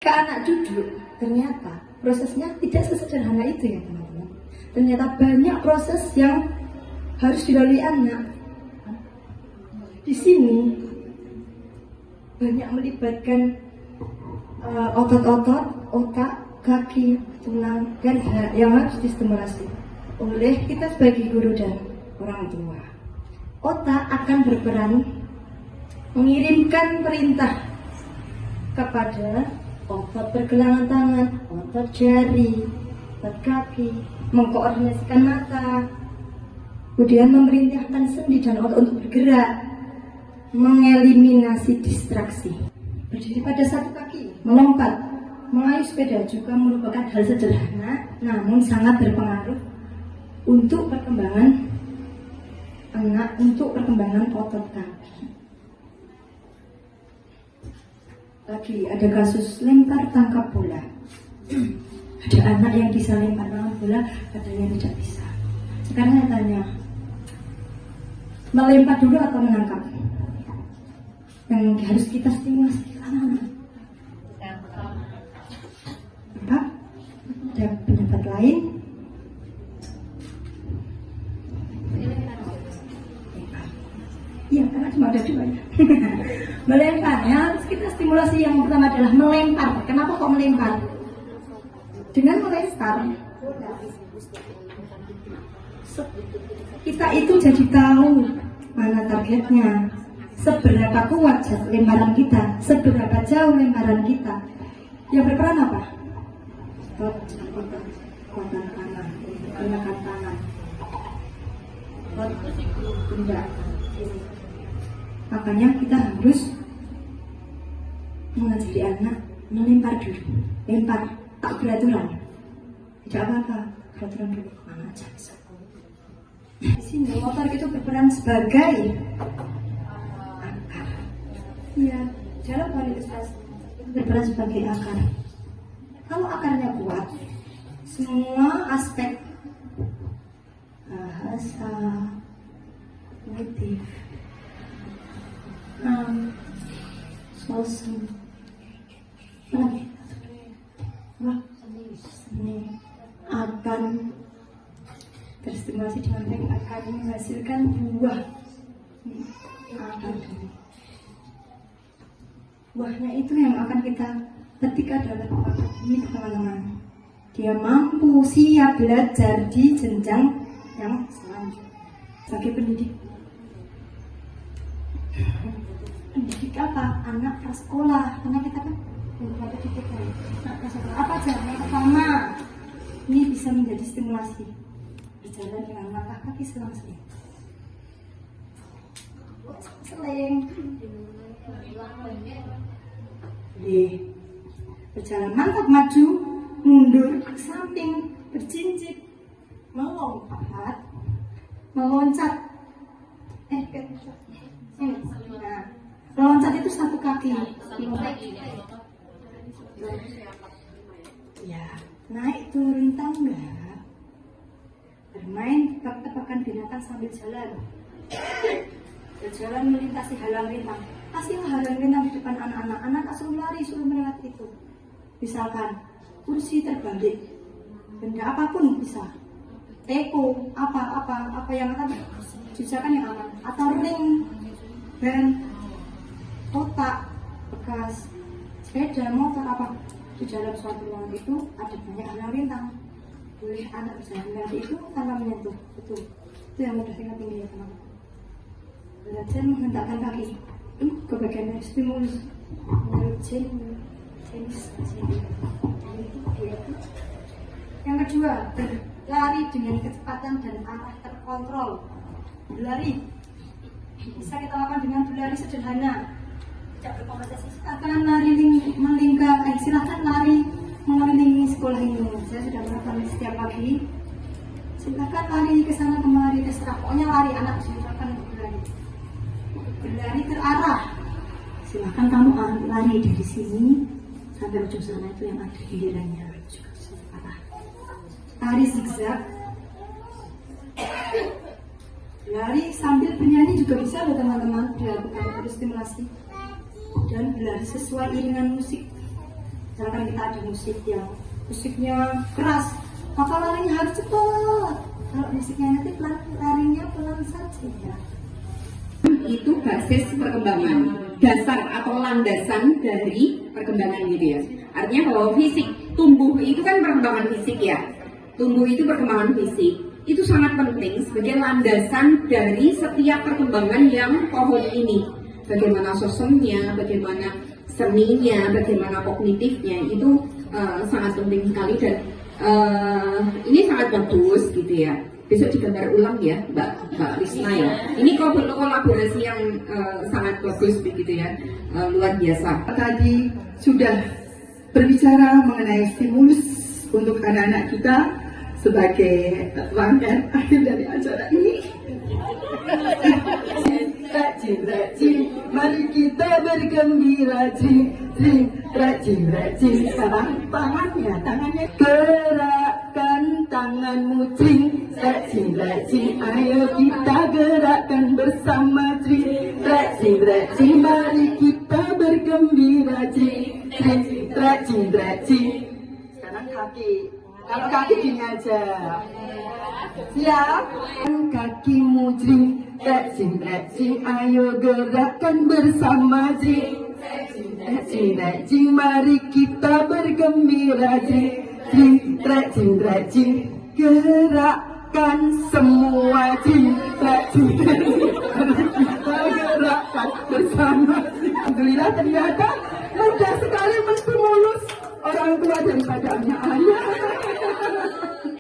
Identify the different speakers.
Speaker 1: Ketika anak duduk, ternyata prosesnya tidak sesederhana itu ya teman-teman. Ternyata banyak proses yang harus dilalui anak. Di sini banyak melibatkan otot-otot, otak, kaki, tulang, dan yang harus distimulasi oleh kita sebagai guru dan orang tua. Otak akan berperan mengirimkan perintah kepada otot pergelangan tangan, otot jari, otot kaki, mengkoordinasikan mata, kemudian memerintahkan sendi dan otot untuk bergerak, mengeliminasi distraksi. Berdiri pada satu kaki, melompat, mengayuh sepeda juga merupakan hal sederhana, namun sangat berpengaruh untuk perkembangan anak, untuk perkembangan otot kaki. Lagi ada kasus lempar tangkap bola. Ada anak yang bisa lempar tangkap bola, ada yang tidak bisa. Sekarang saya tanya, melempar dulu atau menangkap? Yang harus kita stimulasi anak-anak. Apa? Ada pendapat lain? Iya, karena cuma ada dua ya. Melempar, ya harus kita stimulasi. Yang pertama adalah melempar. Kenapa kok melempar? Dengan melempar, kita itu jadi tahu mana targetnya, seberapa kuat lemparan kita, seberapa jauh lemparan kita. Yang berperan apa? Kekuatan tangan, gerakan tangan, benda. Makanya kita harus mengajari anak melempar dulu. Lempar, tak beraturan. Tidak apa-apa, beraturan dulu kemana aja bisa. Di sini motor itu berperan sebagai akar. Iya, dalam kualitas itu berperan sebagai akar. Kalau akarnya kuat, semua aspek bahasa, kognitif, sosial, seni akan terstimulasi dengan baik, akan menghasilkan buah. Buahnya itu yang akan kita petik adalah ini teman-teman. Dia mampu siap belajar di jenjang yang selanjutnya sebagai pendidik. Pendidik apa? Anak prasekolah, karena kita kan berada di TK. Apa aja? Yang pertama, ini bisa menjadi stimulasi berjalan dengan langkah kaki selang-seling. Seling. Berjalan mantap, maju, mundur, ke samping, berjinjit, melompat, meloncat. Nah, meloncat itu satu kaki. Ya, naik turun tangga, bermain tebak-tebakan binatang sambil jalan, berjalan melintasi halang rintang. Kasihlah halang rintang di depan anak-anak. Anak suruh lari, suruh melewati itu. Misalkan kursi terbalik, benda apapun bisa. Teko, apa yang akan diusahakan yang aman. Atau ring, ban, kotak, bekas, sepeda, motor apa. Di dalam suatu ruangan itu ada banyak halang rintang. Boleh anak bisa melewati itu tanpa menyentuh. Betul. Itu yang mudah ingat ini ya teman-teman. Belajar menghentakkan kaki. Ke bagian stimulus. Yang kedua, berlari dengan kecepatan dan arah terkontrol. Berlari bisa kita lakukan dengan berlari sederhana, tidak berkompetisi. Silakan lari silahkan lari mengelilingi sekolah ini. Saya sudah melakukan setiap pagi. Silakan lari ke sana kemari, terserah. Pokoknya lari, anak silakan berlari. Berlari terarah. Silakan kamu lari dari sini sampai ujung sana, itu yang ada gilirannya. Lari zigzag, lari sambil bernyanyi juga bisa loh teman-teman, dilakukan stimulasi. Dan berlari sesuai iringan musik. Sedangkan kita ada musiknya keras, maka larinya harus cepat. Kalau musiknya nanti larinya pelan saja ya.
Speaker 2: Itu basis perkembangan, dasar atau landasan dari perkembangan gitu ya. Artinya bahwa fisik, tumbuh itu kan perkembangan fisik ya. Tumbuh itu perkembangan fisik. Itu sangat penting sebagai landasan dari setiap perkembangan yang pohon ini. Bagaimana sosoknya, bagaimana seninya, bagaimana kognitifnya, itu sangat penting sekali dan ini sangat bagus gitu ya. Besok digambar ulang ya Mbak Risma ya. Ini kolaborasi yang sangat bagus begitu ya, luar biasa.
Speaker 3: Tadi sudah berbicara mengenai stimulus untuk anak-anak kita sebagai rangkaian akhir dari acara ini. Rajin, mari kita bergembira, rajin, sekarang tangannya gerakkan tanganmu, rajin, ayo kita gerakkan bersama, rajin, mari kita bergembira, rajin. Sekarang kaki, kalau kaki gini aja, siap, kakimu rajin, ayo gerakkan bersama, rajin, mari kita bergembira, rajin, gerakkan semua.